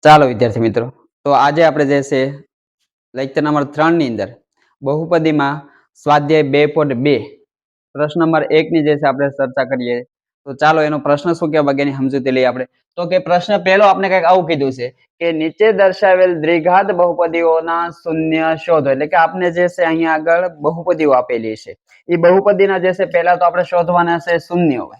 ચાલો વિદ્યાર્થી મિત્રો, તો આજે આપણે જે છે લેક્ચર નંબર 3 ની અંદર બહુપદીમાં સ્વાધ્યાય 2.2 પ્રશ્ન નંબર 1 ની જે છે આપણે ચર્ચા કરીએ. તો ચાલો એનો પ્રશ્ન શું કહેવા વગેરેની સમજૂતી લઈએ આપણે. તો કે પ્રશ્ન પહેલો આપણે કંઈક આવું કીધું છે કે નીચે દર્શાવેલ દ્વિઘાત બહુપદીઓના શૂન્ય શોધો. એટલે કે આપણે જે છે અહીંયા આગળ બહુપદીઓ આપેલી છે, એ બહુપદીના જે છે પહેલા તો આપણે શોધવાના છે શૂન્યો.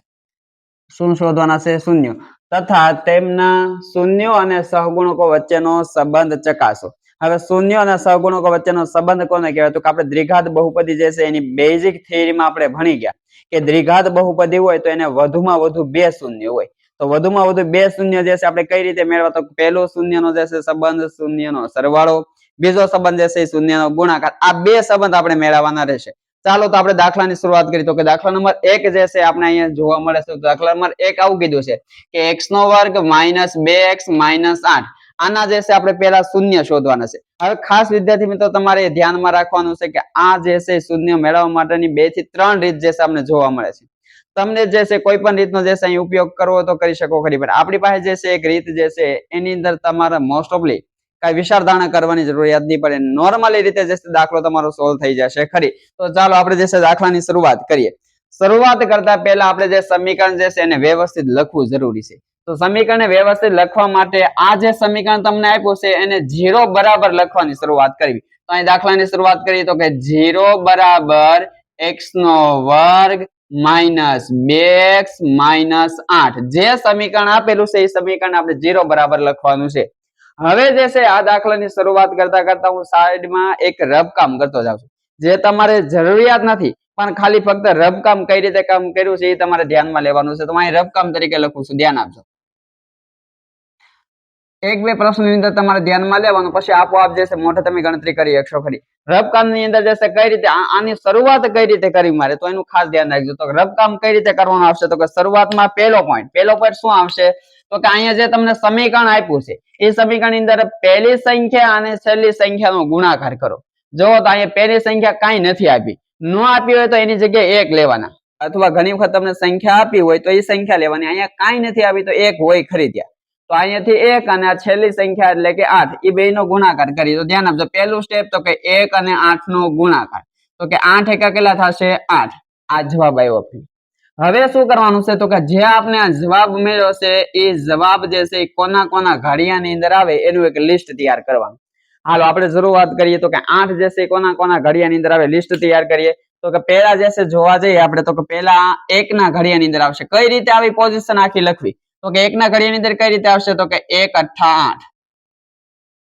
શું શોધવાના છે? શૂન્યો. તથા તેમના શૂન્યો અને સહગુણકો વચ્ચેનો સંબંધ ચકાસો. હવે શૂન્યો અને સહગુણકો વચ્ચેનો સંબંધ કોને કહેવાય? તો કે આપણે દ્વિઘાત બહુપદી જે છે એની બેઝિક થિયરીમાં આપણે ભણી ગયા કે દ્વિઘાત બહુપદી હોય તો એને વધુમાં વધુ બે શૂન્ય હોય. તો વધુમાં વધુ બે શૂન્ય જે છે આપણે કઈ રીતે મેળવવા? તો પહેલો શૂન્યનો જે છે સંબંધ શૂન્યનો સરવાળો, બીજો સંબંધ જે છે શૂન્યનો ગુણાકાર. આ બે સંબંધ આપણે મેળવવાના રહેશે. ચાલો તો આપણે દાખલાની શરૂઆત કરીએ. તો કે દાખલા નંબર 1 જે છે આપણે અહીંયા જોવા મળે છે. દાખલા નંબર 1 આવું કીધું છે કે x² - 2x - 8. આના જે છે આપણે પહેલા શૂન્ય શોધવાના છે. હવે ખાસ વિદ્યાર્થી મિત્રો તમારે ધ્યાનમાં રાખવાનું છે કે આ જે છે શૂન્ય મેળવવા માટેની 2 થી 3 રીત જે છે આપણે જોવા મળે છે. તમને જે છે કોઈ પણ રીતનો જે છે અહીં ઉપયોગ કરવો તો કરી શકો ખરી, પણ આપણી પાસે જે છે એક રીત જે છે એની અંદર તમારે મોસ્ટ ઓફલી કઈ વિચાર ધારણા કરવાની જરૂરિયાત નહીં પડે. નોર્મલી રીતે જે દાખલો તમારો સોલ્વ થઈ જશે ખરી. તો ચાલો આપણે જે છે દાખલાની શરૂઆત કરીએ. શરૂઆત કરતા પહેલા આપણે જે સમીકરણ જે છે એને વ્યવસ્થિત લખવું જરૂરી છે. તો સમીકરણને વ્યવસ્થિત લખવા માટે આ જે સમીકરણ તમને આપ્યું છે એને 0 બરાબર લખવાની શરૂઆત કરવી. તો અહીં દાખલાની શરૂઆત કરીએ તો કે 0 બરાબર x² - 2x - 8. જે સમીકરણ આપેલું છે એ સમીકરણ આપણે 0 બરાબર લખવાનું છે. હવે જે છે આ દાખલાની શરૂઆત કરતા હું સાઈડમાં એક રફકામ કરતો જાઉં છું. જે તમારે જરૂરિયાત નથી, પણ ખાલી ફક્ત રફકામ કઈ રીતે કામ કર્યું છે એ તમારે ધ્યાનમાં લેવાનું છે. તો અહીં રફકામ તરીકે લખું છું, ધ્યાન આપજો. એક બે પ્રશ્નની અંદર તમારે ધ્યાનમાં લેવાનું, પછી આપોઆપ જે છે મોઢે તમે ગણતરી કરી શકશો ખરી. રફકામની અંદર જે છે કઈ રીતે આની શરૂઆત કઈ રીતે કરવી મારે, તો એનું ખાસ ધ્યાન રાખજો. તો રફકામ કઈ રીતે કરવાનું આવશે? તો કે શરૂઆતમાં પહેલો પોઈન્ટ શું આવશે? તો કે અહીંયા જે તમને સમીકરણ આપ્યું છે એ સમીકરણની અંદર પહેલી સંખ્યા અને છેલ્લી સંખ્યાનો ગુણાકાર કરો. જો તો અહીંયા પહેલી સંખ્યા કાંઈ નથી આપી, ન આપી હોય તો એની જગ્યાએ 1 લેવાના, અથવા ઘણી વખત તમને સંખ્યા આપી હોય તો એ સંખ્યા લેવાની. અહીંયા કાંઈ નથી આપી તો 1 હોય ખરી ત્યાં. તો અહીંયાથી 1 અને આ છેલ્લી સંખ્યા એટલે કે 8, એ બેનો ગુણાકાર કરી. તો ધ્યાન આપજો, પહેલું સ્ટેપ તો કે 1 અને 8 નો ગુણાકાર. તો કે 8 એકા કેટલા થશે? 8. આ જવાબ આવ્યો. હવે શું કરવાનું છે? તો કે જે આપણે આ જવાબ મળ્યો છે એ જવાબ જે છે કોના કોના ઘડિયાની અંદર આવે એનું એક લિસ્ટ તૈયાર કરવાનું. હાલો આપણે શરૂઆત કરીએ. તો કે 8 જે છે કોના કોના ઘડિયાની અંદર આવે લિસ્ટ તૈયાર કરીએ. તો કે પહેલા જે છે જોવા જઈએ આપણે તો કે પહેલા 1 ના ઘડિયાની અંદર આવશે. કઈ રીતે આવી પોઝિશન આખી લખવી? તો કે 1 ના ઘડિયાની અંદર કઈ રીતે આવશે? તો કે 1 8 8.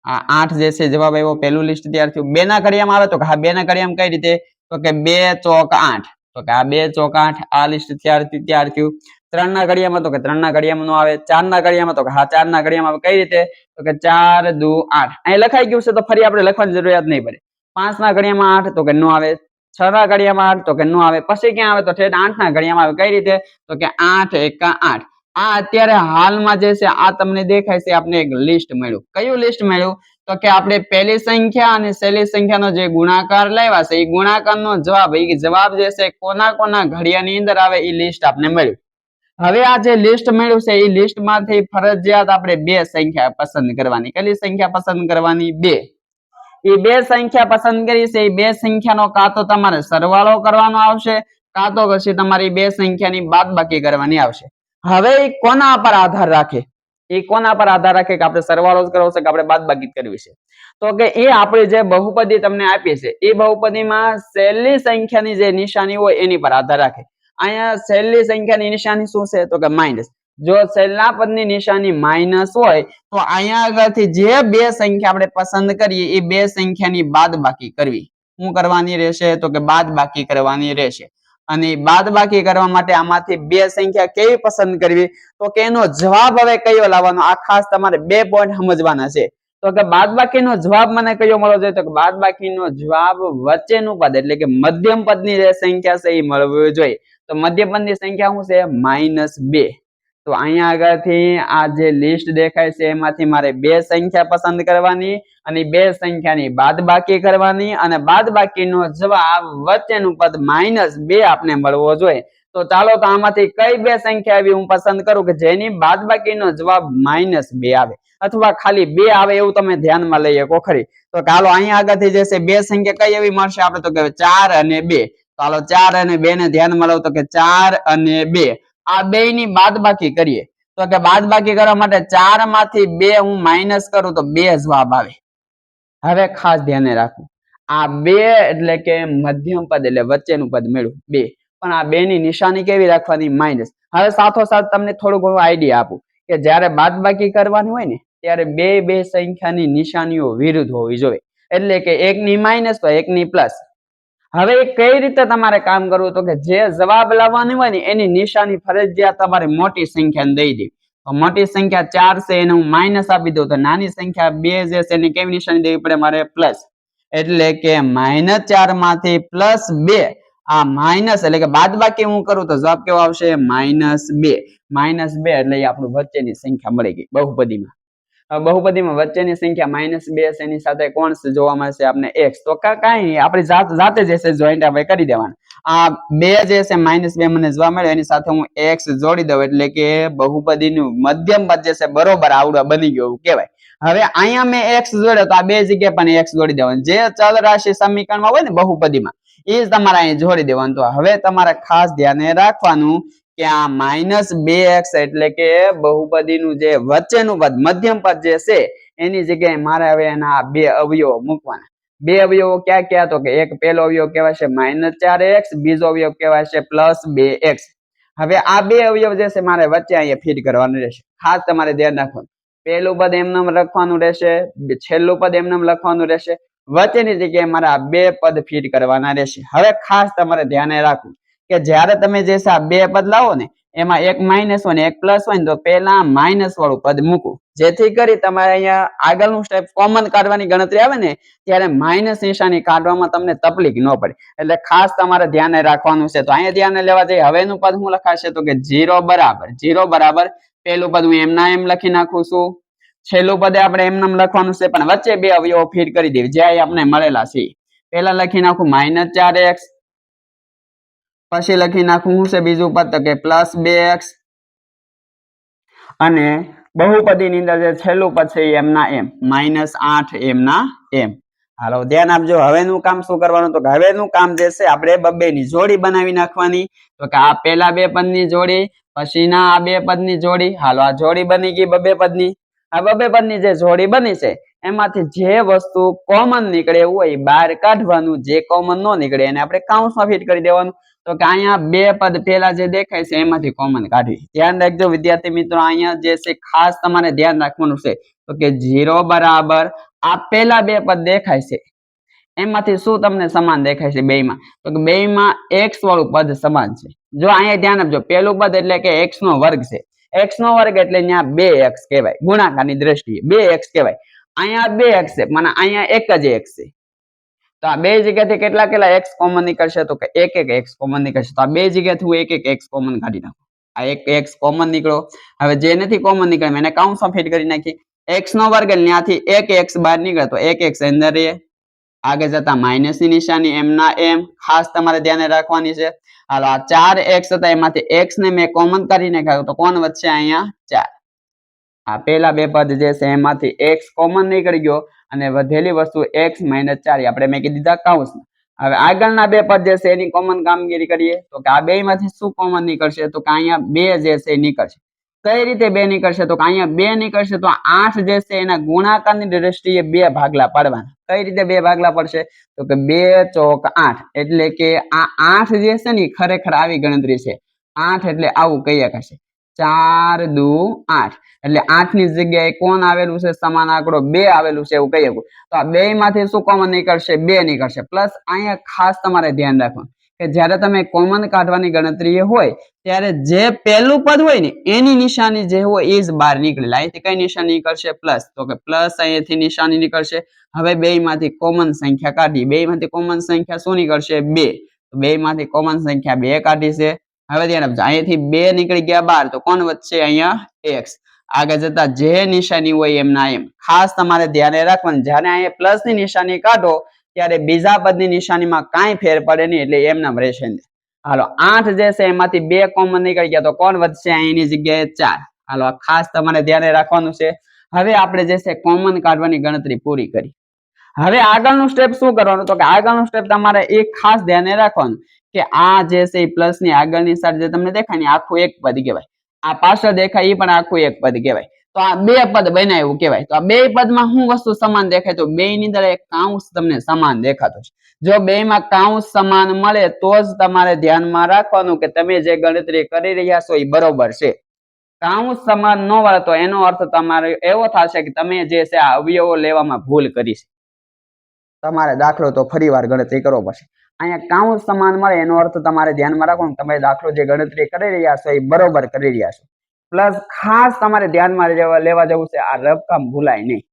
આ 8 જે છે જવાબ આવ્યો, પહેલું લિસ્ટ તૈયાર થયું. 2 ના ઘડિયામાં આવે તો કે હા 2 ના ઘડિયામાં કઈ રીતે? તો કે 2 ચોક 8. તો કે આ 2 ચોક 8 આ લિસ્ટ તૈયાર થયું. 3 ના ઘડિયામાં તો કે 3 ના ઘડિયામાં નો આવે. 4 ના ઘડિયામાં તો કે હા 4 ના ઘડિયામાં આવે. કઈ રીતે? તો કે 4 2 8. અહીં લખાઈ ગયું છે તો ફરી આપણે લખવાની જરૂરિયાત નહીં પડે. 5 ના ઘડિયામાં 8 તો કે નો આવે. 6 ના ઘડિયામાં 8 તો કે નો આવે. પછી ક્યાં આવે? તો ઠેઠ 8 ના ઘડિયામાં આવે. કઈ રીતે? તો કે 8 એકા 8. આ અત્યારે હાલમાં જે છે આ તમને દેખાય છે આપણે એક લિસ્ટ મળ્યું. કયું લિસ્ટ મળ્યું? તો કે આપણે પહેલી સંખ્યા અને છેલ્લી સંખ્યાનો જે ગુણાકાર લાવ્યા છે એ ગુણાકારનો જવાબ, એ જવાબ જે છે કોના કોના ઘડિયાની અંદર આવે એ લિસ્ટ આપણે મળ્યું. હવે આ જે લિસ્ટ મળ્યું છે એ લિસ્ટમાંથી ફરજિયાત આપણે બે સંખ્યા પસંદ કરવાની. કેટલી સંખ્યા પસંદ કરવાની? 2. એ બે સંખ્યા પસંદ કરી છે એ બે સંખ્યાનો કાં તો તમારે સરવાળો કરવાનો આવશે, કાં તો પછી તમારી બે સંખ્યાની બાદબાકી કરવાની આવશે. હવે એ કોના પર આધાર રાખે? એ કોના પર આધાર રાખે કે આપણે સરવાળો જ કરવો છે કે આપણે બાદબાકી કરવી છે? તો કે એ આપણે જે બહુપદી તમને આપી છે એ બહુપદીમાં છેલ્લી સંખ્યાની જે નિશાની હોય એની પર આધાર રાખે. અહીંયા છેલ્લી સંખ્યાની નિશાની શું છે? તો કે માઇનસ. જો છેલ્લા પદની નિશાની માઇનસ હોય તો અહીંયા આગળથી જે બે સંખ્યા આપણે પસંદ કરીએ એ બે સંખ્યાની બાદબાકી કરવી. શું કરવાની રહેશે? તો કે બાદબાકી કરવાની રહેશે. અને બાદબાકી કરવા માટે આમાંથી બે સંખ્યા કેવી પસંદ કરવી? તો કે એનો જવાબ હવે કયો લાવવાનો? આ ખાસ તમારે 2 પોઈન્ટ સમજવાના છે. તો કે બાદબાકીનો જવાબ મને કયો મળવો જોઈએ? તો કે બાદબાકીનો જવાબ વચ્ચેનું પદ એટલે કે મધ્યમ પદની જે સંખ્યા છે એ મળવી જોઈએ. તો મધ્યમ પદની સંખ્યા શું છે? -2. તો અહીંયા આગળથી આ જે લિસ્ટ દેખાય છે એમાંથી મારે બે સંખ્યા પસંદ કરવાની અને બે સંખ્યાની બાદબાકી કરવાની, અને બાદબાકીનો જવાબ વચ્ચેનું પદ -2 આપણે મળવો જોઈએ. તો ચાલો તો આમાંથી કઈ બે સંખ્યા આવી હું પસંદ કરું કે જેની બાદબાકીનો જવાબ -2 આવે. અથવા ખાલી 2 આવે એવું તમે ધ્યાનમાં લઈ શકો ખરી તો ચાલો અહીંયા આગળથી જે છે બે સંખ્યા કઈ એવી મળશે આપણે તો કે 4 અને 2 ચાલો 4 અને 2 ને ધ્યાનમાં લો તો કે 4 અને 2 આ બે ની બાદબાકી કરીએ તો કે બાદબાકી કરવા માટે 4 માંથી 2 હું માઈનસ કરું તો 2 જવાબ આવે હવે ખાસ ધ્યાને રાખવું આ 2 એટલે કે મધ્યમ પદ એટલે વચ્ચેનું પદ મેળવું 2 પણ આ 2 ની નિશાની કેવી રાખવાની માઈનસ હવે સાથોસાથ તમને થોડું ઘણું આઈડિયા આપું કે જ્યારે બાદબાકી કરવાની હોય ને ત્યારે બે સંખ્યાની નિશાનીઓ વિરુદ્ધ હોવી જોઈએ એટલે કે એકની માઈનસ તો એકની પ્લસ હવે કઈ રીતે તમારે કામ કરવું તો કે જે જવાબ લાવવાની હોય ને એની નિશાની ફરજિયાત તમારે મોટી સંખ્યાને દઈ દેવી તો મોટી સંખ્યા 4 છે એને હું માઈનસ આપી દઉં તો નાની સંખ્યા 2 જે છે એની કેવી નિશાની દેવી પડે મારે પ્લસ એટલે કે -4 માંથી +2 આ માઈનસ એટલે કે બાદબાકી હું કરું તો જવાબ કેવો આવશે -2 -2 એટલે આપણું વચ્ચેની સંખ્યા મળી ગઈ બહુપદીમાં બહુપદીમાં વચ્ચેની સંખ્યા -2 છે એની સાથે કોણ જોવા મળશે આપણે x તો કાંઈ નહીં આપણી જાતે જે છે જોઈન્ટ આપણે કરી દેવાનું આ 2 જે છે -2 મને જોવા મળે એની સાથે હું x જોડી દઉં એટલે કે બહુપદીનું મધ્યમ પદ જે છે બરોબર આવડું બની ગયું કહેવાય હવે અહીંયા મેં x જોડ્યો તો આ બે જગ્યાએ પણ x જોડી દેવાનું જે ચલ રાશિ સમીકરણમાં હોય ને બહુપદીમાં એ જ તમારે અહીં જોડી દેવાનું તો હવે તમારે ખાસ ધ્યાને રાખવાનું કે આ -2x એટલે કે બહુપદીનું જે વચ્ચેનું પદ મધ્યમ પદ જે છે એની જગ્યાએ મારે હવે એના બે અવયવો મૂકવાના બે અવયવો ક્યાં ક્યાં તો કે એક પહેલો અવયવ કહેવાય છે -4x બીજો અવયવ કહેવાય છે +2x હવે આ બે અવયવ જે છે મારે વચ્ચે અહીંયા ફીટ કરવાનું રહેશે ખાસ તમારે ધ્યાન રાખવાનું પહેલું પદ એમનેમ લખવાનું રહેશે છેલ્લું પદ એમનેમ લખવાનું રહેશે વચ્ચેની જગ્યાએ મારે આ બે પદ ફીટ કરવાના રહેશે હવે ખાસ તમારે ધ્યાને રાખવું કે જ્યારે તમે જે છે આ બે પદ લાવો ને એમાં એક માઇનસ હોય ને એક પ્લસ હોય ને તો પહેલા માઇનસ વાળું પદ મૂકવું જેથી કરી તમારે અહીંયા આગળનું સ્ટેપ કોમન કાઢવાની ગણતરી આવે ને ત્યારે માઇનસ નિશાની કાઢવામાં તમને તકલીફ ન પડે એટલે ખાસ તમારે ધ્યાને રાખવાનું છે તો અહીંયા ધ્યાને લેવા જઈએ હવેનું પદ શું લખાશે તો કે 0 બરાબર પહેલું પદ હું એમના એમ લખી નાખું છું છેલ્લું પદ આપણે એમનામ લખવાનું છે પણ વચ્ચે બે અવયવો ફીટ કરી દેવી જે આપણે મળેલા છે પહેલા લખી નાખું -4x પછી લખી નાખું શું છે બીજું પદ તો કે +2x અને બહુપદીની અંદર જે છેલ્લું પદ છે એમના એમ -8 એમના એમ હાલો ધ્યાન આપજો હવેનું કામ શું કરવાનું તો કે હવેનું કામ જે છે આપણે બબ્બેની જોડી બનાવી નાખવાની તો કે આ પહેલા બે પદની જોડી પછીના આ બે પદની જોડી હાલો આ જોડી બની ગઈ બબ્બે પદની આ બબ્બે પદની જે જોડી બની છે એમાંથી જે વસ્તુ કોમન નીકળે હોય બહાર કાઢવાનું જે કોમન ન નીકળે એને આપણે કાઉન્સમાં ફિટ કરી દેવાનું તો કે અહીંયા બે પદ પહેલા જે દેખાય છે એમાંથી કોમન કાઢી ધ્યાન રાખજો વિદ્યાર્થી મિત્રો અહીંયા જે છે ખાસ તમારે ધ્યાન રાખવાનું છે તો કે 0 બરાબર આ પહેલા બે પદ દેખાય છે એમાંથી શું તમને સમાન દેખાય છે બેયમાં તો કે બેયમાં x વાળું પદ સમાન છે જો અહીંયા ધ્યાન આપજો પહેલું પદ એટલે કે x નો વર્ગ છે x નો વર્ગ એટલે અહીંયા 2x કહેવાય ગુણાકારની દ્રષ્ટિએ 2x કહેવાય અહીંયા 2x છે મને અહીંયા એક જ x છે તો આ બે જગ્યાથી કેટલા x કોમન નીકળશે તો કે એક x કોમન નીકળશે તો આ બે જગ્યાથી હું એક x કોમન કાઢી નાખું આ એક x કોમન નીકળો હવે જે નથી કોમન નીકળે એને કાઉન્સમાં ફિટ કરી નાખી x નો વર્ગ એટલે ત્યાંથી એક x બહાર નીકળે તો એક x અંદર રહે આગળ જતા માઈનસ ની નિશાની એમના એમ ખાસ તમારે ધ્યાને રાખવાની છે હાલો આ 4x હતા એમાંથી x ને મેં કોમન કાઢી નાખ્યો તો કોણ વધશે અહીંયા 4 આ પહેલા બે પદ જે છે એમાંથી x કોમન નીકળી ગયો અને વધેલી વસ્તુ x - 4 આપણે મેં કીધી દીધા કાઉન્સમાં હવે આગળના બે પદ જે છે એની કોમન કામગીરી કરીએ તો કે આ બેમાંથી શું કોમન નીકળશે તો કે અહીંયા 2 જે છે નીકળશે કઈ રીતે 2 નીકળશે તો કે અહીંયા 2 નીકળશે તો 8 જે છે એના ગુણાકારની દ્રષ્ટિએ 2 ભાગલા પાડવાના કઈ રીતે 2 ભાગલા પડશે તો કે 2 ચોક 8 એટલે કે આ 8 જે છે ને ખરેખર આવી ગણતરી છે 8 એટલે આવું કહીએ કશે 4 દુ 8 એટલે 8 ની જગ્યાએ કોણ આવેલું છે સમાન આંકડો 2 આવેલું છે એવું કહીએ તો આ બે માંથી શું કોમન નીકળશે 2 નીકળશે પ્લસ અહીંયા ખાસ તમારે ધ્યાન રાખવાનું કે જ્યારે તમે કોમન કાઢવાની ગણતરી હોય ત્યારે જે પહેલું પદ હોય ને એની નિશાની જે હોય એ જ બહાર નીકળે અહીંથી કઈ નિશાની નીકળશે પ્લસ તો કે પ્લસ અહીંથી નિશાની નીકળશે હવે બે માંથી કોમન સંખ્યા કાઢી બે માંથી કોમન સંખ્યા શું નીકળશે 2 તો બે માંથી કોમન સંખ્યા 2 કાઢી છે હવે ધ્યાન આપજો અહીંથી 2 નીકળી ગયા બહાર તો કોણ વધશે અહીંયા x આગળ જતા જે નિશાની હોય એમના એમ ખાસ તમારે ધ્યાને રાખવાનું જ્યારે અહીંયા પ્લસ ની નિશાની કાઢો ત્યારે બીજા પદની નિશાનીમાં કાંઈ ફેર પડે નહીં એટલે એમનામ રહેશે હાલો 8 જે છે એમાંથી 2 કોમન નીકળી ગયા તો કોણ વધશે અહીંની જગ્યાએ 4 હાલો ખાસ તમારે ધ્યાને રાખવાનું છે હવે આપણે જે છે કોમન કાઢવાની ગણતરી પૂરી કરી. હવે આગળનું સ્ટેપ શું કરવાનું તો કે આગળનું સ્ટેપ તમારે એક ખાસ ધ્યાને રાખવાનું કે આ જે છે પ્લસ ની આગળની સાઈડ જે તમને દેખાય ને આખું એક પદ કહેવાય. આ પાછળ દેખાય એ પણ આખું એક પદ કહેવાય. તો આ બે પદ બનાવ્યું કહેવાય. તો આ બે પદમાં શું વસ્તુ સમાન દેખાય તો બે ની અંદર એક કાઉન્સ તમને સમાન દેખાતો છે. જો બે માં કાઉન્સ સમાન મળે તો જ તમારે ધ્યાનમાં રાખવાનું કે તમે જે ગણતરી કરી રહ્યા છો એ બરોબર છે. કાઉન્સ સમાન ન મળે તો એનો અર્થ તમારે એવો થશે કે તમે જે છે આ અવયવો લેવામાં ભૂલ કરી છે. તમારે દાખલો તો ફરીવાર ગણતરી કરવો પડશે. અહીંયા કાઉન્સ સમાન મળે એનો અર્થ તમારે ધ્યાનમાં રાખવાનું તમે દાખલો જે ગણતરી કરી રહ્યા છો એ બરોબર કરી રહ્યા છો. પ્લસ ખાસ તમારે ધ્યાનમાં લેવા જવું છે આ રકમ ભૂલાય નહીં.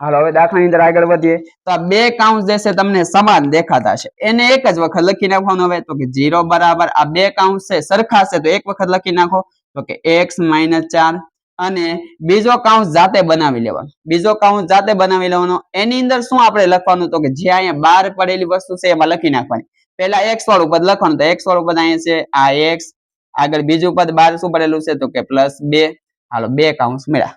હાલો હવે દાખલાની અંદર આગળ વધીએ તો આ બે કાઉન્સ જે છે તમને સમાન દેખાતા છે એને એક જ વખત લખી નાખવાનું. હવે તો કે 0 બરાબર આ બે કાઉન્સ છે સરખા છે તો એક વખત લખી નાખો તો કે x - 4 અને બીજો કાઉન્સ જાતે બનાવી લેવાનો. બીજો કાઉન્સ જાતે બનાવી લેવાનો. એની અંદર શું આપણે લખવાનું તો કે જે અહીંયા બહાર પડેલી વસ્તુ છે એમાં લખી નાખવાની. પહેલા x વાળું પદ લખવાનું તો x વાળું પદ અહીંયા છે આ x, આગળ બીજું પદ બહાર શું પડેલું છે તો કે +2. હાલો બે કાઉન્સ મળ્યા.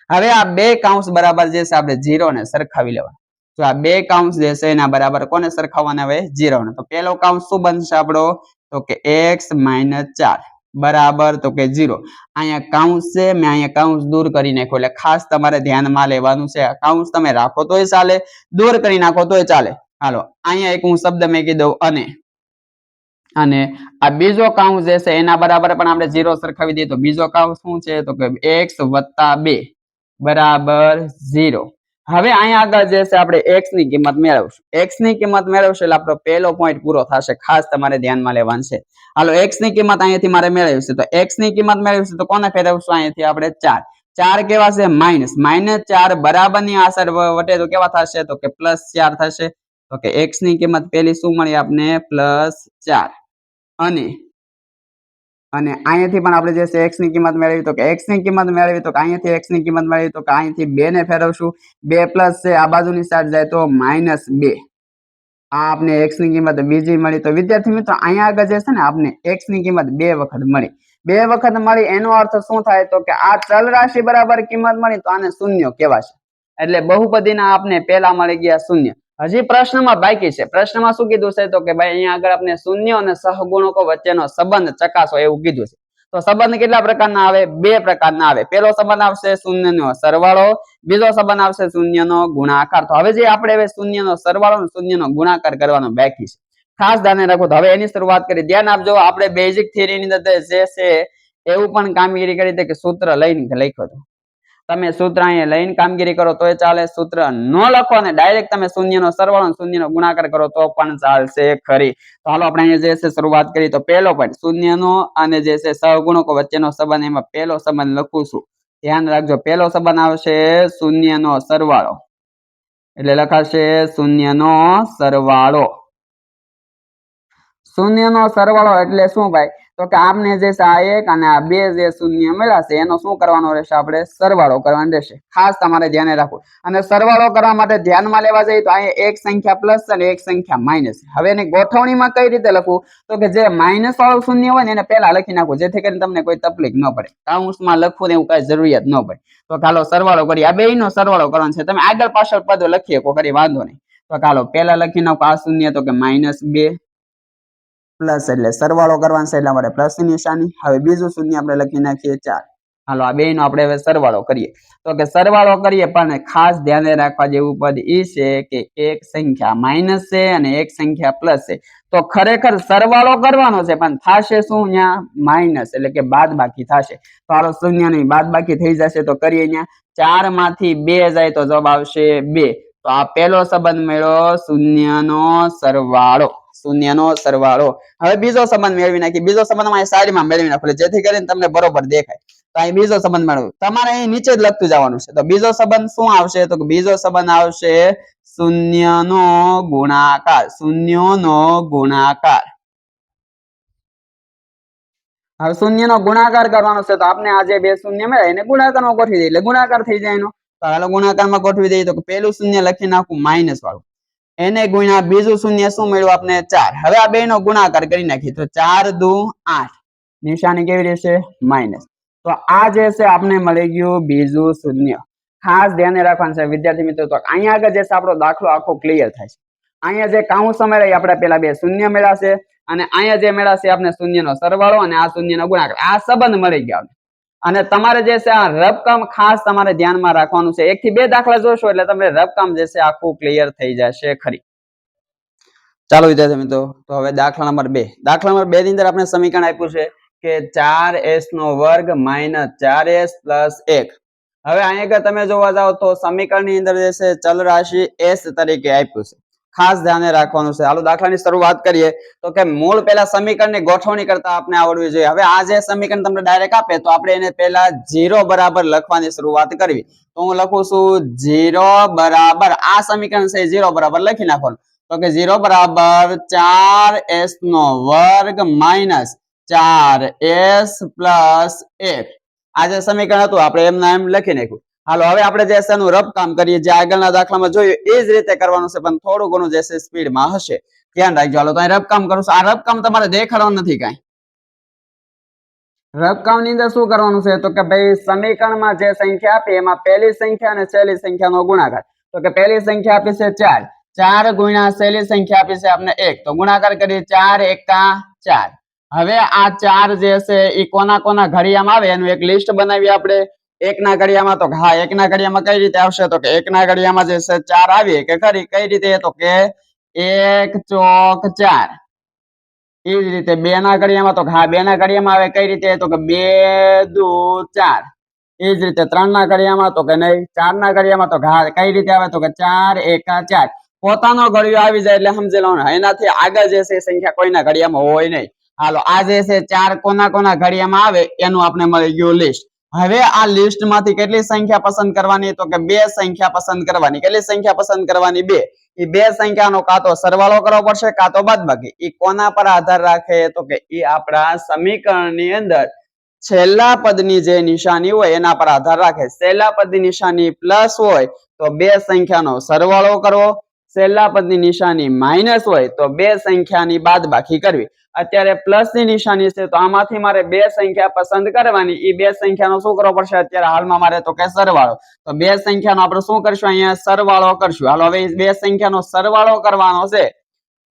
હવે આ બે કાઉન્સ બરાબર જે છે આપણે 0 ને સરખાવી લેવાનું. તો આ બે કાઉન્સ જે છે એના બરાબર કોને સરખાવવાના હવે 0 ને. તો પહેલો કાઉન્સ શું બનશે આપણો તો કે x - 4 બરાબર તો કે 0. અહીંયા કાઉન્સ છે મેં અહીંયા કાઉન્સ દૂર કરી નાખ્યો એટલે ખાસ તમારે ધ્યાનમાં લેવાનું છે. કાઉન્સ તમે રાખો તોય ચાલે, દૂર કરી નાખો તોય ચાલે. હાલો અહીંયા એક હું શબ્દ મેં કીધું અને આ બીજો કાઉન્સ જે છે એના બરાબર પણ આપણે 0 સરખાવી દઈએ તો બીજો કાઉન્સ શું છે તો કે x + 2 બરાબર 0. હવે અહીંયા આગળ જે છે આપણે x ની કિંમત મેળવશું. x ની કિંમત મેળવશું એટલે આપણો પહેલો પોઈન્ટ પૂરો થશે. ખાસ તમારે ધ્યાનમાં લેવાનું છે. હાલો x ની કિંમત અહીંયાથી મારે મેળવવી છે તો x ની કિંમત મેળવવી તો કોને ફેરવશું અહીંયાથી આપણે 4. 4 કેવા છે -4 બરાબરની આ સાઈડ વટે તો કેવા થશે તો કે +4 થશે. તો કે x ની કિંમત પહેલી શું મળી આપને +4 અને અહીંયાથી પણ આપણે જે છે x ની કિંમત મેળવી તો કે x ની કિંમત મેળવી તો કે અહીંયાથી x ની કિંમત મેળવી તો કે અહીંયાથી 2 ને ફેરવશું. 2 પ્લસ છે આ બાજુની સાઈડ જાય તો -2. આ આપને x ની કિંમત બીજી મળી. તો વિદ્યાર્થી મિત્રો અહીંયા આગળ જે છે ને આપને x ની કિંમત 2 વખત મળી. 2 વખત મળી એનો અર્થ શું થાય તો કે આ ચલ રાશિ બરાબર કિંમત મળી તો આને શૂન્ય કહેવાશે. એટલે બહુપદીના આપને પહેલા મળી ગયા શૂન્ય. હજી પ્રશ્નમાં બાકી છે. પ્રશ્નમાં શું કીધું છે તો કે ભાઈ અહીંયા આગળ આપણે શૂન્ય અને સહગુણકો વચ્ચેનો સંબંધ ચકાસો એવું કીધું છે. તો સંબંધ કેટલા પ્રકારના આવે? બે પ્રકારના આવે. પહેલો સંબંધ આવશે શૂન્યનો સરવાળો, બીજો સંબંધ આવશે શૂન્યનો ગુણાકાર. તો હવે જે આપણે હવે શૂન્યનો સરવાળો અને શૂન્યનો ગુણાકાર કરવાનો બાકી છે. ખાસ ધ્યાન રાખો. તો હવે એની શરૂઆત કરી. ધ્યાન આપજો આપણે બેઝિક થિયરીની અંદર જે છે એવું પણ કામગીરી કરી હતી કે સૂત્ર લઈને લખ્યો હતો. તમે સૂત્ર અહીંયા લઈને કામગીરી કરો તોય ચાલે, સૂત્ર ન લખો અને ડાયરેક્ટ તમે શૂન્યનો સરવાળો અને શૂન્યનો ગુણાકાર કરો તો પણ ચાલશે ખરી. તો હાલો આપણે અહીંયા જે છે શરૂઆત કરી. તો પહેલો પોઈન્ટ શૂન્યનો અને જે છે સહગુણકો વચ્ચેનો સંબંધ એમાં પહેલો સંબંધ લખું છું. ધ્યાન રાખજો પહેલો સંબંધ આવશે શૂન્યનો સરવાળો એટલે લખાશે શૂન્યનો સરવાળો. શૂન્યનો સરવાળો એટલે શું ભાઈ તો કે આપને જે છે આ એક અને આ બે જે શૂન્ય મળ્યા છે એનો શું કરવાનો રહેશે આપણે સરવાળો કરવાનો રહેશે. ખાસ તમારે ધ્યાને રાખવું. અને સરવાળો કરવા માટે ધ્યાનમાં લેવા જઈએ તો અહીંયા એક સંખ્યા પ્લસ અને એક સંખ્યા માઇનસ. હવે એની ગોઠવણીમાં કઈ રીતે લખવું તો કે જે માઇનસ વાળું શૂન્ય હોય ને એને પહેલા લખી નાખવું જેથી કરીને તમને કોઈ તકલીફ ન પડે. કાઉન્સમાં લખવું ને એવું કઈ જરૂરિયાત ન પડે. તો ચાલો સરવાળો કરીએ. આ બેયનો સરવાળો કરવાનો છે. તમે આગળ પાછળ પદો લખી શકો કરી વાંધો નહીં. તો ચાલો પહેલા લખી નાખો આ શૂન્ય તો કે -2 પ્લસ એટલે સરવાળો કરવાનો છે એટલે અમારે પ્લસ ની નિશાની. હવે બીજું શૂન્ય આપણે લખી નાખીએ 4. હાલો આ બેયનો આપણે હવે સરવાળો કરીએ. તો કે સરવાળો કરીએ પણ ખાસ ધ્યાન રાખવા જેવું પદ એ છે કે એક સંખ્યા માઇનસ છે અને એક સંખ્યા પ્લસ છે. તો ખરેખર સરવાળો કરવાનો છે પણ થશે શું અહીંયા માઇનસ એટલે કે બાદબાકી થશે. તો હાલો શૂન્યની બાદબાકી થઈ જશે તો કરીએ અહીંયા 4 માંથી 2 જાય તો જવાબ આવશે 2. તો આ પહેલો સંબંધ મળ્યો શૂન્યનો સરવાળો. શૂન્યનો સરવાળો. હવે બીજો સંબંધ મેળવી નાખી. બીજો સંબંધ અમારી સાઈડમાં મેળવી નાખો જેથી કરીને તમને બરોબર દેખાય. તો અહીં બીજો સંબંધ મેળવો. તમારે અહીં નીચે જ લખતું જવાનું છે. તો બીજો સંબંધ શું આવશે તો કે બીજો સંબંધ આવશે શૂન્યનો ગુણાકાર. શૂન્યનો ગુણાકાર. હવે શૂન્યનો ગુણાકાર કરવાનો છે તો આપણે આ જે બે શૂન્ય મળે એને ગુણાકારમાં ગોઠવી દઈએ એટલે ગુણાકાર થઈ જાય એનો. તો હાલો ગુણાકારમાં ગોઠવી દઈએ તો પહેલું શૂન્ય લખી નાખું માઇનસ વાળું એને ગુણ્યા બીજું શૂન્ય શું મળ્યું આપણે 4. હવે આ બેનો ગુણાકાર કરી નાખીએ તો 4 દુ 8 નિશાની કેવી રહેશે માઇનસ. તો આ જે છે આપણે મળી ગયું બીજું શૂન્ય. ખાસ ધ્યાને રાખવાનું છે વિદ્યાર્થી મિત્રો. તો અહીંયા આગળ જે છે આપણો દાખલો આખો ક્લિયર થાય છે. અહીંયા જે કાઉન્સ મળે આપણે પેલા બે શૂન્ય મેળાશે અને અહીંયા જે મેળાશે આપણે શૂન્યનો સરવાળો અને આ શૂન્યનો ગુણાકાર. આ સંબંધ મળી ગયા. અને તમારે જે છે આ રફકામ ખાસ તમારે ધ્યાનમાં રાખવાનું છે. 1 થી 2 દાખલા જોશો એટલે તમને રફકામ જે છે આખું ક્લિયર થઈ જશે ખરી. ચાલો વિદ્યાર્થી મિત્રો, તો હવે દાખલા નંબર 2. દાખલા નંબર 2 ની અંદર આપણે સમીકરણ આપ્યું છે કે 4s નો વર્ગ - 4s + 1. હવે અહીંયા તમે જોવા જાવ તો સમીકરણની અંદર જે છે ચલ રાશિ s તરીકે આપ્યું છે. ખાસ ધ્યાને રાખવાનું છે. હાલો દાખલાની શરૂઆત કરીએ તો કે મૂળ પહેલા સમીકરણની ગોઠવણી કરતા આપણે આવડવી જોઈએ. હવે આ જે સમીકરણ તમને ડાયરેક્ટ આપે તો આપણે એને પહેલા 0 બરાબર લખવાની શરૂઆત કરવી. તો હું લખું છું 0 બરાબર આ સમીકરણ છે 0 બરાબર લખી નાખવાનું. તો કે 0 બરાબર 4s નો વર્ગ - 4s + 1. આ જે સમીકરણ હતું આપણે એમના એમ લખી નાખ્યું. હાલો હવે આપણે જે છે એનું રફ કામ કરીએ. જે આગળના દાખલામાં જોયું એ જ રીતે કરવાનું છે, પણ થોડું ઘણું જે છે સ્પીડમાં હશે. ધ્યાન રાખજો. હાલો તો અહીં રફ કામ કરું છું. આ રફ કામ તમારે દેખાડવાનું નથી કાંઈ. રફ કામ ની અંદર શું કરવાનું છે તો કે ભાઈ સમીકરણમાં જે સંખ્યા આપી એમાં પહેલી સંખ્યા અને છેલ્લી સંખ્યાનો ગુણાકાર. તો કે પહેલી સંખ્યા આપી છે 4. 4 ગુણ્યા છેલ્લી સંખ્યા આપી છે આપણે 1. તો ગુણાકાર કરીએ 4 એકા 4. હવે આ 4 જે છે એ કોના કોના ઘડિયામાં આવે એનું એક લિસ્ટ બનાવીએ આપણે. 1 ના ઘડિયામાં તો હા 1 ના ઘડિયામાં કઈ રીતે આવશે તો કે 1 ના ઘડિયામાં જે છે 4 આવી કે ખરી. કઈ રીતે તો કે 1 ચોક 4. એ જ રીતે 2 ના ઘડિયામાં તો હા 2 ના ઘડિયામાં આવે કઈ રીતે તો કે 2 દુ 4. એ જ રીતે 3 ના ઘડિયામાં તો કે નહીં. 4 ના ઘડિયામાં તો હા કઈ રીતે આવે તો કે 4 એકા 4. પોતાનો ઘડિયો આવી જાય એટલે સમજી લો ને. એનાથી આગળ જે છે સંખ્યા કોઈના ઘડિયામાં હોય નહીં. હાલો આ જે છે 4 કોના કોના ઘડિયામાં આવે એનું આપણે મળી ગયું લિસ્ટ. હવે આ લિસ્ટ માંથી કેટલી સંખ્યા પસંદ કરવાની તો કે 2 સંખ્યા પસંદ કરવાની. કેટલી સંખ્યા પસંદ કરવાની 2. એ 2 સંખ્યાનો કાં તો સરવાળો કરવો પડશે કાં તો બાદબાકી. એ કોના પર આધાર રાખે તો કે એ આપણા સમીકરણની અંદર છેલ્લા પદની જે નિશાની હોય એના પર આધાર રાખે. છેલ્લા પદની નિશાની પ્લસ હોય તો 2 સંખ્યાનો સરવાળો કરવો. છેલ્લા પદની નિશાની માઇનસ હોય તો 2 સંખ્યાની બાદબાકી કરવી. અત્યારે પ્લસ ની નિશાની છે તો આમાંથી મારે 2 સંખ્યા પસંદ કરવાની. એ 2 સંખ્યાનો શું કરવો પડશે અત્યારે હાલમાં મારે તો કે સરવાળો. તો 2 સંખ્યાનો આપણે શું કરશું અહીંયા સરવાળો કરશું. હાલો હવે 2 સંખ્યાનો સરવાળો કરવાનો છે,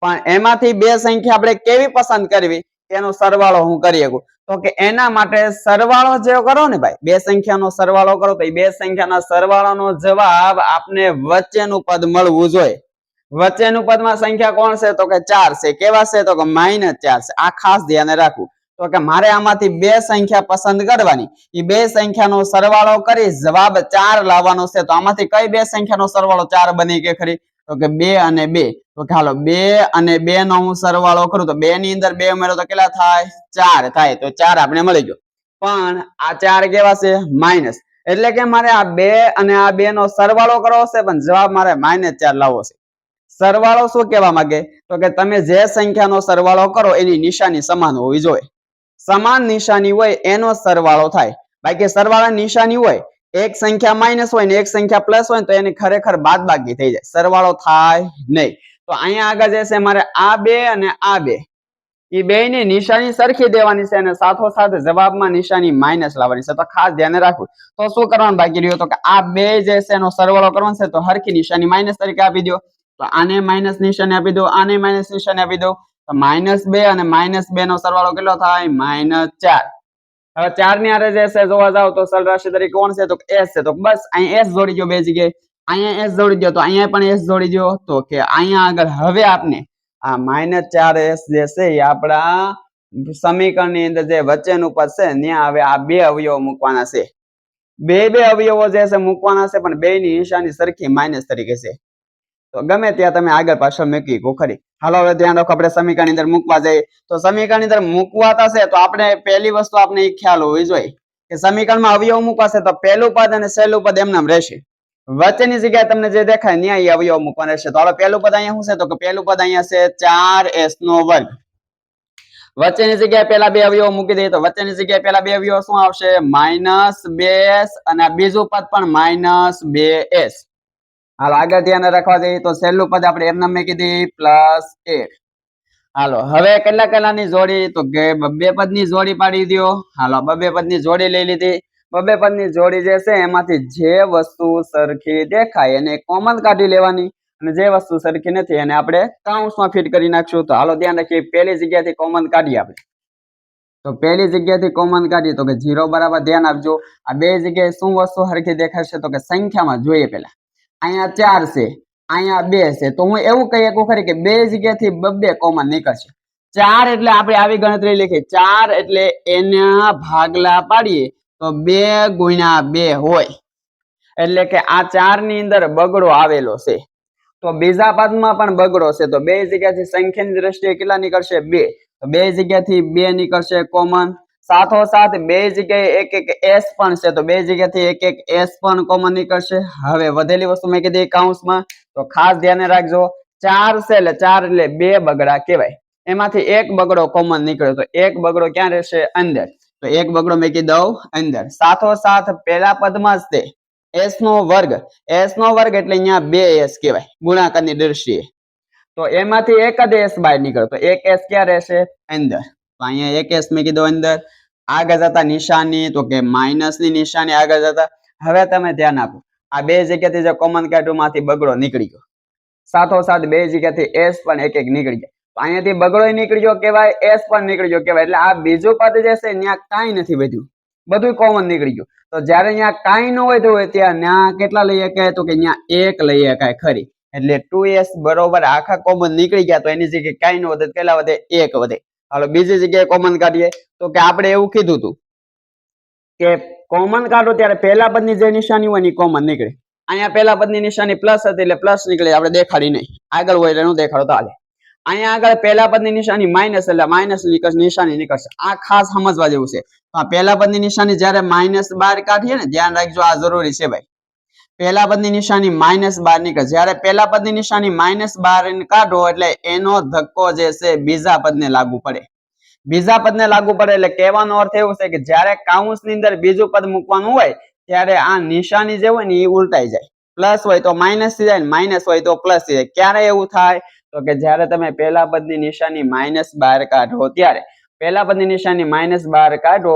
પણ એમાંથી 2 સંખ્યા આપણે કેવી પસંદ કરવી એનો સરવાળો હું કરી શકું. તો કે એના માટે સરવાળો જે કરો ને ભાઈ 2 સંખ્યાનો સરવાળો કરો તો એ 2 સંખ્યાના સરવાળાનો જવાબ આપને વચ્ચેનું પદ મળવું જોઈએ. વચ્ચેનું પદમાં સંખ્યા કોણ છે તો કે 4 છે. કેવા છે તો કે -4 છે. આ ખાસ ધ્યાને રાખવું. તો કે મારે આમાંથી 2 સંખ્યા પસંદ કરવાની. એ 2 સંખ્યાનો સરવાળો કરી જવાબ 4 લાવવાનો છે. તો આમાંથી કઈ 2 સંખ્યાનો સરવાળો 4 બની કે ખરી તો કે 2 અને 2. તો કે હાલો 2 અને 2 નો હું સરવાળો કરું તો 2 ની અંદર 2 ઉમેરો તો કેટલા થાય 4 થાય. તો 4 આપણે મળી ગયો. પણ આ 4 કેવા છે માઇનસ. એટલે કે મારે આ 2 અને આ 2 નો સરવાળો કરવો છે, પણ જવાબ મારે -4 લાવવો છે. સરવાળો શું કહેવા માંગે તો કે તમે જે સંખ્યાનો સરવાળો કરો એની નિશાની સમાન હોવી જોઈએ. સમાન નિશાની હોય એનો સરવાળો થાય. બાકી સરવાળા નિશાની હોય એક સંખ્યા માઇનસ હોય ને એક સંખ્યા પ્લસ હોય તો એની ખરેખર બાદબાકી થઈ જાય, સરવાળો થાય નહીં. તો અહીંયા આગળ જે છે મારે આ 2 અને આ 2 એ બેયની નિશાની સરખી દેવાની છે અને સાથોસાથ જવાબમાં નિશાની માઇનસ લાવવાની છે. તો ખાસ ધ્યાન રાખવું. તો શું કરવાનું બાકી રહ્યું તો કે આ 2 જે છે એનો સરવાળો કરવાનો છે તો હરખી નિશાની માઇનસ તરીકે આપી દો. તો આને માઇનસ નિશાની આપી દો, આને માઇનસ નિશાની આપી દો. તો -2 અને -2 નો સરવાળો કેટલો થાય -4. હવે 4 ની આરે જે છે જોવા જાવ તો ચલ રાશિ તરીકે કોણ છે તો s છે. તો બસ અહીં s જોડી દો બે જગ્યાએ. અહીંયા s જોડી દો તો અહીંયા પણ s જોડી દો. તો કે અહીંયા આગળ હવે આપને આ -4s જે છે એ આપણા સમીકરણની અંદર જે વચ્ચેનું પદ છે ત્યાં હવે આ 2 અવયવો મૂકવાના છે. બે અવયવો જે છે મૂકવાના છે, પણ બેયની નિશાની સરખી માઇનસ તરીકે છે. તો ગમે ત્યાં તમે આગળ પાછળ મૂકી કો ખરી. હાલો હવે ધ્યાન રાખો. આપણે સમીકરણની અંદર મૂકવા જઈએ તો સમીકરણની અંદર મૂકવા થશે તો આપણે પહેલી વસ્તુ આપણે ખ્યાલ હોવી જોઈએ કે સમીકરણમાં અવયવ મૂકવાશે તો પહેલું પદ અને છેલ્લું પદ એમનામ રહેશે. વચ્ચેની જગ્યાએ તમને જે દેખાય ત્યાં એ અવયવ મૂકવાના રહેશે. તો હાલો પહેલું પદ અહીંયા શું છે તો કે પહેલું પદ અહીંયા છે 4s નો વર્ગ. વચ્ચેની જગ્યાએ પેલા 2 અવયવો મૂકી દઈએ તો વચ્ચેની જગ્યાએ પેલા 2 અવયવો શું આવશે -2s અને આ બીજું પદ પણ -2s. હાલો આગળ ધ્યાન રાખવા જઈએ તો છેલ્લું પદ આપણે એમ નામ મૂકી દઈએ +1. હાલો હવે કેટલાની જોડી તો કે 2 પદની જોડી પાડી દો. હાલો 2 પદની જોડી લઈ લીધી. બબે પદની જોડી જે છે એમાંથી જે વસ્તુ સરખી દેખાય એને કોમન કાઢી લેવાની અને જે વસ્તુ સરખી નથી એને આપણે કાઉન્સમાં ફિટ કરી નાખશું. તો હાલો ધ્યાન રાખીએ, પહેલી જગ્યાથી કોમન કાઢીએ આપણે. તો પહેલી જગ્યાથી કોમન કાઢીએ તો કે 0 બરાબર ધ્યાન આપજો. આ બે જગ્યાએ શું વસ્તુ સરખી દેખાશે તો કે સંખ્યામાં જોઈએ. પેલા અહીંયા 4 છે, અહીંયા 2 છે, તો હું એવું કહી શકું ખરી કે બે જગ્યાથી બબે કોમન નીકળશે. 4 એટલે આપણે આવી ગણતરી લીધી, 4 એટલે એના ભાગલા પાડીએ તો 2 ગુણ્યા 2 હોય, એટલે કે આ 4 ની અંદર બગડો આવેલો છે. તો બીજા પદમાં પણ બગડો છે, તો બે જગ્યાથી સંખ્યાની દ્રષ્ટિએ કેટલા નીકળશે? 2. તો બે જગ્યાથી 2 નીકળશે કોમન. સાથોસાથ બે જગ્યાએ એક એક s પણ છે, તો બે જગ્યાથી એક એક s પણ કોમન નીકળશે. હવે વધેલી વસ્તુ મેં કીધી કાઉન્સમાં, તો ખાસ ધ્યાન રાખજો 4 છે એટલે 4 એટલે 2 બગડા કહેવાય. એમાંથી એક બગડો કોમન નીકળ્યો, તો એક બગડો ક્યાં રહેશે? અંદર. તો એક બગડો મેં કીધું અંદર. સાથોસાથ પેલા પદમાં જ તે s નો વર્ગ, s નો વર્ગ એટલે અહીંયા 2s કહેવાય ગુણાકારની દ્રષ્ટિએ. તો એમાંથી એક જ s બહાર નીકળ્યો, તો એક s ક્યાં રહેશે? અંદર. તો અહીંયા એક s મેં કીધું અંદર. આગળ જતા નિશાની તો કે માઇનસ ની નિશાની આગળ જતા. હવે તમે ધ્યાન આપો, આ બે જગ્યાથી જે કોમન કાઢ્યું માંથી બગડો નીકળી ગયો, સાથોસાથ બે જગ્યાથી s પણ એક એક નીકળી ગયા. તો અહીંયાથી બગડો નીકળી ગયો કહેવાય, s પણ નીકળી ગયો કહેવાય. એટલે આ બીજું પદ જે છે ત્યાં કાંઈ નથી વધ્યું, બધું કોમન નીકળી ગયું. તો જયારે અહીંયા કાંઈ ન વધ્યું હોય ત્યાં કેટલા લઈ શકાય? તો કે અહીંયા 1 લઈ શકાય ખરી. એટલે 2s બરોબર આખા કોમન નીકળી ગયા, તો એની જગ્યાએ કાંઈ ન વધે, કેટલા વધે? 1 વધે. હાલો બીજી જગ્યાએ કોમન કાઢીએ તો કે આપણે એવું કીધું હતું કે કોમન કાઢો ત્યારે પહેલા પદની જે નિશાની હોય ને કોમન નીકળે. અહીંયા પહેલા પદની નિશાની પ્લસ હતી એટલે પ્લસ નીકળે, આપણે દેખાડી નહીં. આગળ હોય એટલે નું દેખાડો તો હાલે. અહીંયા આગળ પહેલા પદની નિશાની માઇનસ એટલે માઇનસ નિશાની નીકળશે. આ ખાસ સમજવા જેવું છે. આ પહેલા પદની નિશાની જ્યારે માઇનસ 12 કાઢીએ ને, ધ્યાન રાખજો, આ જરૂરી છે ભાઈ. પહેલા પદની નિશાની -12 નીકળે. જ્યારે પહેલા પદની નિશાની -12 કાઢો એટલે એનો ધક્કો જે છે બીજા પદને લાગુ પડે. બીજા પદને લાગુ પડે એટલે કહેવાનો અર્થ એવું છે કે જ્યારે કાઉન્સની અંદર બીજું પદ મૂકવાનું હોય ત્યારે આ નિશાની જે હોય ને એ ઉલટાઈ જાય. પ્લસ હોય તો માઇનસ થઈ જાય, માઇનસ હોય તો પ્લસ થઈ જાય. ક્યારે એવું થાય? તો કે જ્યારે તમે પહેલા પદની નિશાની -12 કાઢો ત્યારે. પહેલા પદની નિશાની -12 કાઢો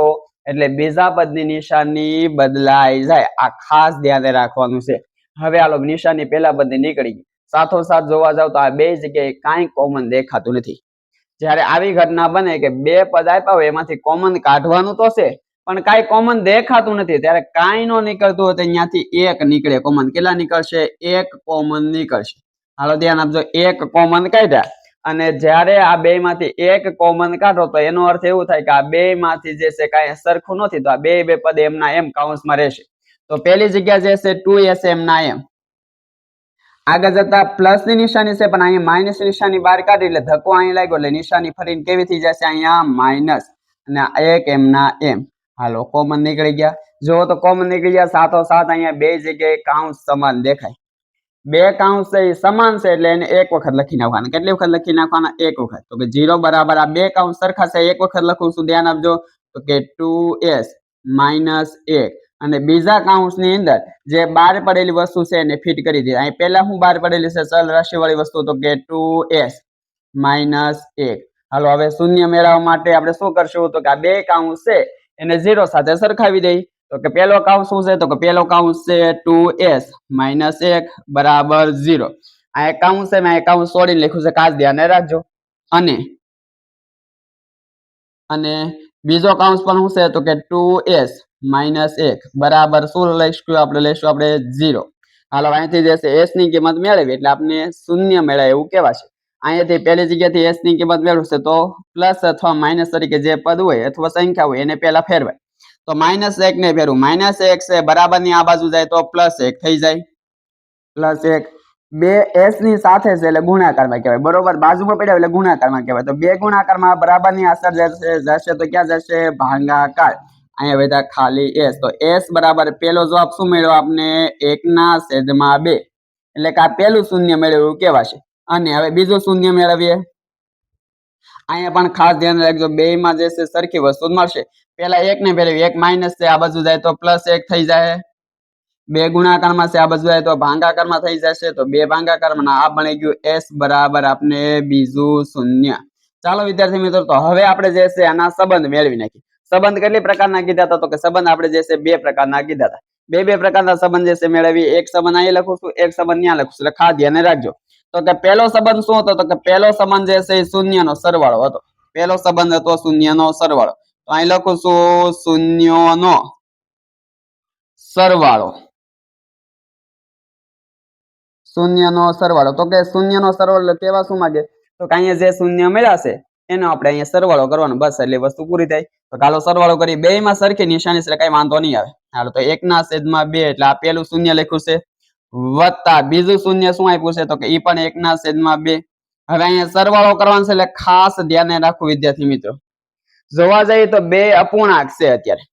એટલે બીજા પદની નિશાની બદલાઈ જાય. આ ખાસ ધ્યાને રાખવાનું છે. હવે આલો નિશાની પહેલા પદની નીકળી ગઈ. સાથોસાથ જોવા જાવ તો આ બે જગ્યાએ કાંઈ કોમન દેખાતું નથી. જ્યારે આવી ઘટના બને કે બે પદ આપ્યા હોય એમાંથી કોમન કાઢવાનું તો છે પણ કાંઈ કોમન દેખાતું નથી, ત્યારે કાંઈ નો નીકળતું હોય તો અહીંયાથી 1 નીકળે કોમન. કેટલા નીકળશે? 1 કોમન નીકળશે. હાલો ધ્યાન આપજો, 1 કોમન કાઢ્યા અને જ્યારે આ બે માંથી 1 કોમન કાઢો તો એનો અર્થ એવું થાય કે આ બે માંથી જે છે કાંઈ સરખું નથી, તો આ બે પદ એમના એમ કાઉન્સમાં રહેશે. તો પહેલી જગ્યા જે છે 2s એમના એમ. આગળ જતા પ્લસ ની નિશાની છે પણ અહીંયા માઇનસ નિશાની બહાર કાઢી એટલે ધક્કો અહીં લાગ્યો એટલે નિશાની ફરીને કેવી થઈ જશે? અહીંયા માઇનસ અને 1 એમના એમ. હાલો કોમન નીકળી ગયા. જો તો કોમન નીકળી ગયા. સાથોસાથ અહીંયા બે જગ્યાએ કાઉન્સ સમાન દેખાય. બે કાઉન્સ છે એ સમાન છે એટલે એને એક વખત લખી નાખવાના. કેટલી વખત લખી નાખવાના? એક વખત. તો કે 0 બરાબર આ બે કાઉન્સ સરખા છે, એક વખત લખું છું, ધ્યાન આપજો. તો કે 2s -1 અને બીજા કાઉન્સ ની અંદર જે બહાર પડેલી વસ્તુ છે એને ફિટ કરી દીધી. અહીં પહેલા હું બહાર પડેલી છે ચલ રાશિ વાળી વસ્તુ, તો કે 2s -1. હાલો હવે શૂન્ય મેળવવા માટે આપણે શું કરશું? તો કે આ બે કાઉન્સ છે એને 0 સાથે સરખાવી દઈ. તો કે પહેલો કાઉન્સ શું છે? તો કે પહેલો કાઉન્સ છે 2s -1 બરાબર 0. આ એક કાઉન્સ છે, મેં એક કાઉન્સ છોડીને લખ્યું છે, ખાસ ધ્યાન રાખજો. અને બીજો કાઉન્સ પણ શું છે? તો કે 2s -1 બરાબર શું લઈશું આપણે? લઈશું આપણે 0. હાલો અહીંથી જે છે s ની કિંમત મેળવી એટલે આપણે શૂન્ય મેળવે એવું કહેવાશે. અહીંયાથી પહેલી જગ્યાથી s ની કિંમત મેળવશે તો પ્લસ અથવા માઇનસ તરીકે જે પદ હોય અથવા સંખ્યા હોય એને પહેલા ફેરવાય. તો -1 ને ફેરવું, -1 છે બરાબર ની આ બાજુ જાય તો +1 થઈ જાય. +1 બે s ની સાથે છે એટલે ગુણાકારમાં કહેવાય, બરોબર? બાજુમાં પડ્યા એટલે ગુણાકારમાં કહેવાય. તો બે ગુણાકારમાં બરાબર ની અસર જશે તો ક્યાં જશે? ભાગાકાર. અહીંયા બધા ખાલી s. તો s બરાબર પેલો જવાબ શું મેળવ્યો આપણે? 1/2 એટલે કે આ પેલું શૂન્ય મેળવ્યું એવું કહેવાશે. અને હવે બીજું શૂન્ય મેળવીએ. અહીંયા પણ ખાસ ધ્યાન રાખજો, બે માં જે છે સરખી વસ્તુ મળશે. પેલા 1 ને ફેરવી, 1 માઇનસ છે આ બાજુ જાય તો +1 થઈ જાય. બે ગુણાકારમાં છે આ બાજુ જાય તો ભાગાકારમાં થઈ જશે. તો બે ભાગાકારમાં આ બની ગયું s બરાબર આપણે બીજું શૂન્ય. ચાલો વિદ્યાર્થી મિત્રો, તો હવે આપણે જે છે આના સંબંધ મેળવી નાખીએ. સંબંધ કેટલી પ્રકારના કીધા હતા? તો કે સંબંધ આપણે જે છે 2 પ્રકારના કીધા હતા. બે પ્રકારના સંબંધ જે છે મેળવી. એક સંબંધ અહીં લખું છું, એક સંબંધ ત્યાં લખું છું. એટલે ખાસ ધ્યાન રાખજો. તો કે પહેલો સંબંધ શું હતો? તો કે પહેલો સંબંધ જે છે એ શૂન્યનો સરવાળો હતો. પહેલો સંબંધ હતો શૂન્યનો સરવાળો. તો અહીં લખું છું શૂન્યનો સરવાળો. શૂન્યનો સરવાળો. તો કે શૂન્યનો સરવાળો કેવા શું માંગે? તો કે અહીંયા જે શૂન્ય મળ્યા છે એનો આપણે અહીંયા સરવાળો કરવાનો, બસ એટલે વસ્તુ પૂરી થાય. તો ચાલો સરવાળો કરી. બેયમાં સરખી નિશાની છે, કઈ વાંધો નહીં આવે. હાલો તો 1/2 એટલે આ પેલું શૂન્ય લખ્યું છે, વત્તા બીજું શૂન્ય શું આપ્યું છે? તો કે ઈ પણ 1/2. હવે અહીંયા સરવાળો કરવાનો છે એટલે ખાસ ધ્યાન રાખવું વિદ્યાર્થી મિત્રો. જોવા જઈએ તો બે અપૂર્ણાંક છે. અત્યારે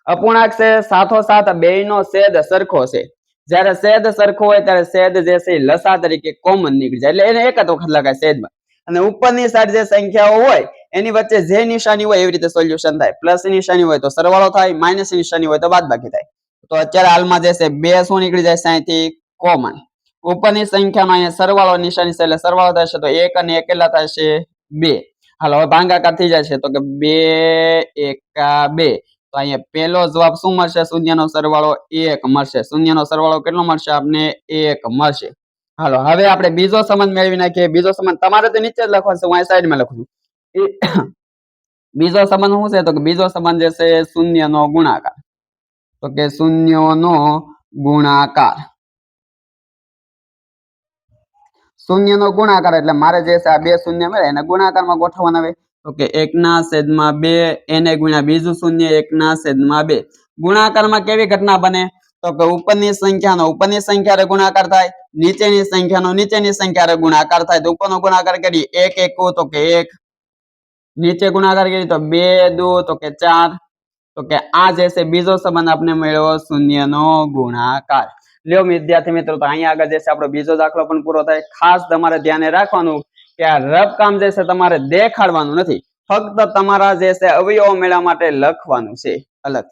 અપૂર્ણાંક છે, સાથોસાથ બેયનો છેદ સરખો છે. જ્યારે છેદ સરખો હોય ત્યારે છેદ જે છે લસા તરીકે કોમન નીકળી જાય, એટલે એને એક જ વખત લગાય છેદમાં. અને ઉપરની સાઈડ જે સંખ્યાઓ હોય એની વચ્ચે જે નિશાની હોય એવી રીતે સોલ્યુશન થાય. પ્લસ ની નિશાની હોય તો સરવાળો થાય, માઇનસ ની નિશાની હોય તો બાદબાકી થાય. તો અત્યારે હાલમાં જે છે 2 શું નીકળી જાય સાઈથી કોમન. ઉપરની સંખ્યાનો અહીંયા સરવાળો નિશાની છે એટલે સરવાળો થશે તો 1 અને 1 કેટલા થશે? 2. હાલો હવે ભાગાકાર થઈ જાય છે તો કે 2 એકા 2. તો અહીંયા પહેલો જવાબ શું મળશે? શૂન્યનો સરવાળો 1 મળશે. શૂન્યનો સરવાળો કેટલો મળશે? આપને 1 મળશે. હાલો હવે આપણે બીજો સંબંધ મેળવી નાખીએ. બીજો સંબંધ તમારે તો નીચે જ લખવાનો છે, હું અહીં સાઈડમાં લખું છું. બીજો સંબંધ શું છે? તો કે બીજો સંબંધ જે છે શૂન્યનો ગુણાકાર. તો કે શૂન્યનો ગુણાકાર. શૂન્યનો ગુણાકાર એટલે મારે જે છે આ બે શૂન્ય મળે એને ગુણાકારમાં ગોઠવવાના આવે. તો કે 1/2 એને ગુણ્યા બીજું શૂન્ય 1/2. ગુણાકારમાં કેવી ઘટના બને? તો કે ઉપરની સંખ્યાનો ગુણાકાર થાય, નીચેની સંખ્યાનો નીચેની સંખ્યા ગુણાકાર થાય. તો ઉપરનો ગુણાકાર કરી 1 1 તો કે 1, નીચે ગુણાકાર કરી તો 2 2 તો કે 4. તો કે આ જે છે બીજો સંબંધ આપણે મળ્યો શૂન્યનો ગુણાકાર. લ્યો વિદ્યાર્થી મિત્રો, તો અહીંયા આગળ જે છે આપણો બીજો દાખલો પણ પૂરો થાય. ખાસ તમારે ધ્યાને રાખવાનું કે આ રફકામ જે છે તમારે દેખાડવાનું નથી, ફક્ત તમારા જે છે અવયવો મેળવવા માટે લખવાનું છે અલગ.